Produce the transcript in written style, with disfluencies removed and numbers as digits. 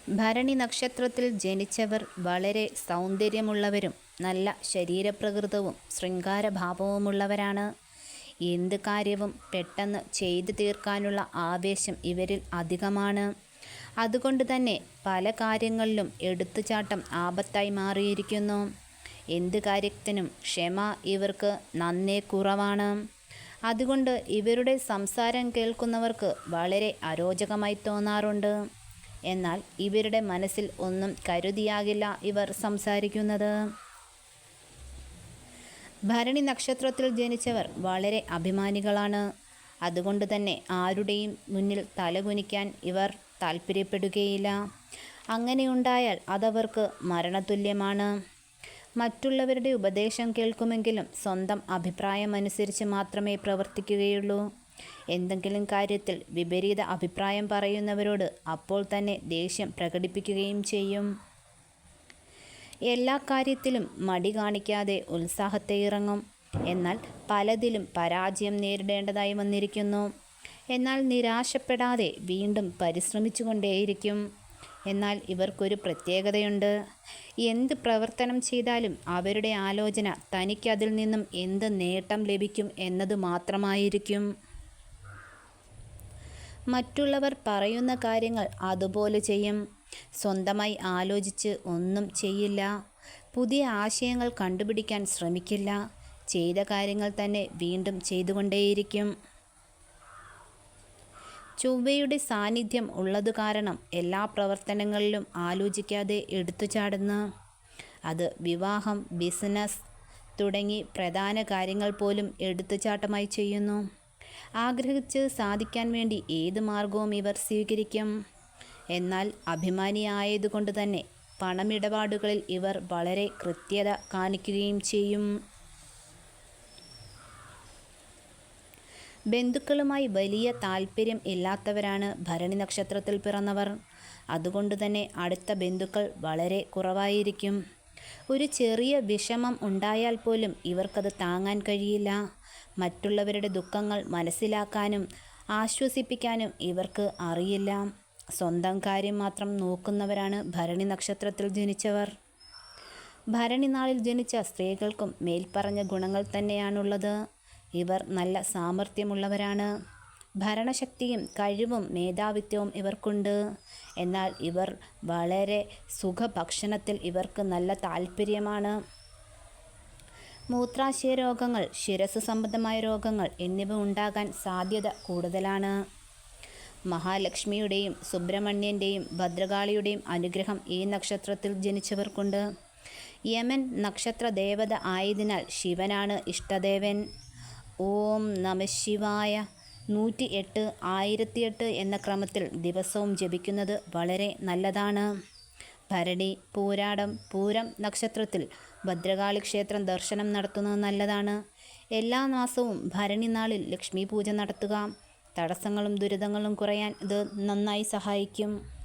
ഭരണി നക്ഷത്രത്തിൽ ജനിച്ചവർ വളരെ സൗന്ദര്യമുള്ളവരും നല്ല ശരീരപ്രകൃതവും ശൃംഗാരഭാവവുമുള്ളവരാണ്. എന്ത് കാര്യവും പെട്ടെന്ന് ചെയ്തു തീർക്കാനുള്ള ആവേശം ഇവരിൽ അധികമാണ്. അതുകൊണ്ട് തന്നെ പല കാര്യങ്ങളിലും എടുത്തുചാട്ടം ആപത്തായി മാറിയിരിക്കുന്നു. എന്ത് കാര്യത്തിനും ക്ഷമ ഇവർക്ക് നന്നേ കുറവാണ്. അതുകൊണ്ട് ഇവരുടെ സംസാരം കേൾക്കുന്നവർക്ക് വളരെ അരോചകമായി തോന്നാറുണ്ട്. എന്നാൽ ഇവരുടെ മനസ്സിൽ ഒന്നും കരുതിയാകില്ല ഇവർ സംസാരിക്കുന്നത്. ഭരണി നക്ഷത്രത്തിൽ ജനിച്ചവർ വളരെ അഭിമാനികളാണ്. അതുകൊണ്ട് തന്നെ ആരുടെയും മുന്നിൽ തലകുനിക്കാൻ ഇവർ താല്പര്യപ്പെടുകയില്ല. അങ്ങനെയുണ്ടായാൽ അതവർക്ക് മരണതുല്യമാണ്. മറ്റുള്ളവരുടെ ഉപദേശം കേൾക്കുമെങ്കിലും സ്വന്തം അഭിപ്രായമനുസരിച്ച് മാത്രമേ പ്രവർത്തിക്കുകയുള്ളൂ. എന്തെങ്കിലും കാര്യത്തിൽ വിപരീത അഭിപ്രായം പറയുന്നവരോട് അപ്പോൾ തന്നെ ദേഷ്യം പ്രകടിപ്പിക്കുകയും ചെയ്യും. എല്ലാ കാര്യത്തിലും മടി കാണിക്കാതെ ഉത്സാഹത്തെ ഇറങ്ങും. എന്നാൽ പലതിലും പരാജയം നേരിടേണ്ടതായി വന്നിരിക്കുന്നു. എന്നാൽ നിരാശപ്പെടാതെ വീണ്ടും പരിശ്രമിച്ചുകൊണ്ടേയിരിക്കും. എന്നാൽ ഇവർക്കൊരു പ്രത്യേകതയുണ്ട്. എന്ത് പ്രവർത്തനം ചെയ്താലും അവരുടെ ആലോചന തനിക്കതിൽ നിന്നും എന്ത് നേട്ടം ലഭിക്കും എന്നത് മാത്രമായിരിക്കും. മറ്റുള്ളവർ പറയുന്ന കാര്യങ്ങൾ അതുപോലെ ചെയ്യും. സ്വന്തമായി ആലോചിച്ച് ഒന്നും ചെയ്യില്ല. പുതിയ ആശയങ്ങൾ കണ്ടുപിടിക്കാൻ ശ്രമിക്കില്ല. ചെയ്ത കാര്യങ്ങൾ തന്നെ വീണ്ടും ചെയ്തുകൊണ്ടേയിരിക്കും. ചൊവ്വയുടെ സാന്നിധ്യം ഉള്ളതു കാരണം എല്ലാ പ്രവർത്തനങ്ങളിലും ആലോചിക്കാതെ എടുത്തുചാടുന്നു. അത് വിവാഹം, ബിസിനസ് തുടങ്ങി പ്രധാന കാര്യങ്ങൾ പോലും എടുത്തുചാട്ടമായി ചെയ്യുന്നു. ആഗ്രഹിച്ച് സാധിക്കാൻ വേണ്ടി ഏത് മാർഗവും ഇവർ സ്വീകരിക്കും. എന്നാൽ അഭിമാനിയായതുകൊണ്ട് തന്നെ പണമിടപാടുകളിൽ ഇവർ വളരെ കൃത്യത കാണിക്കുകയും ചെയ്യും. ബന്ധുക്കളുമായി വലിയ താല്പര്യം ഇല്ലാത്തവരാണ് ഭരണി നക്ഷത്രത്തിൽ പിറന്നവർ. അതുകൊണ്ട് തന്നെ അടുത്ത ബന്ധുക്കൾ വളരെ കുറവായിരിക്കും. ഒരു ചെറിയ വിഷമം ഉണ്ടായാൽ പോലും ഇവർക്കത് താങ്ങാൻ കഴിയില്ല. മറ്റുള്ളവരുടെ ദുഃഖങ്ങൾ മനസ്സിലാക്കാനും ആശ്വസിപ്പിക്കാനും ഇവർക്ക് അറിയില്ല. സ്വന്തം കാര്യം മാത്രം നോക്കുന്നവരാണ് ഭരണി നക്ഷത്രത്തിൽ ജനിച്ചവർ. ഭരണി നാളിൽ ജനിച്ച സ്ത്രീകൾക്കും മേൽപ്പറഞ്ഞ ഗുണങ്ങൾ തന്നെയാണുള്ളത്. ഇവർ നല്ല സാമർഥ്യമുള്ളവരാണ്. ഭരണശക്തിയും കഴിവും മേധാവിത്വവും ഇവർക്കുണ്ട്. എന്നാൽ ഇവർ വളരെ സുഖഭക്ഷണത്തിൽ ഇവർക്ക് നല്ല താല്പര്യമാണ്. മൂത്രാശയ രോഗങ്ങൾ, ശിരസ് സംബന്ധമായ രോഗങ്ങൾ എന്നിവ ഉണ്ടാകാൻ സാധ്യത കൂടുതലാണ്. മഹാലക്ഷ്മിയുടെയും സുബ്രഹ്മണ്യൻ്റെയും ഭദ്രകാളിയുടെയും അനുഗ്രഹം ഈ നക്ഷത്രത്തിൽ ജനിച്ചവർക്കുണ്ട്. യമൻ നക്ഷത്ര ദേവത ആയതിനാൽ ശിവനാണ് ഇഷ്ടദേവൻ. ഓം നമഃശിവായ 108, 1008 എന്ന ക്രമത്തിൽ ദിവസവും ജപിക്കുന്നത് വളരെ നല്ലതാണ്. ഭരണി, പൂരാടം, പൂരം നക്ഷത്രത്തിൽ ഭദ്രകാളി ക്ഷേത്രം ദർശനം നടത്തുന്നത് നല്ലതാണ്. എല്ലാ മാസവും ഭരണി നാളിൽ ലക്ഷ്മി പൂജ നടത്തുക. തടസ്സങ്ങളും ദുരിതങ്ങളും കുറയാൻ ഇത് നന്നായി സഹായിക്കും.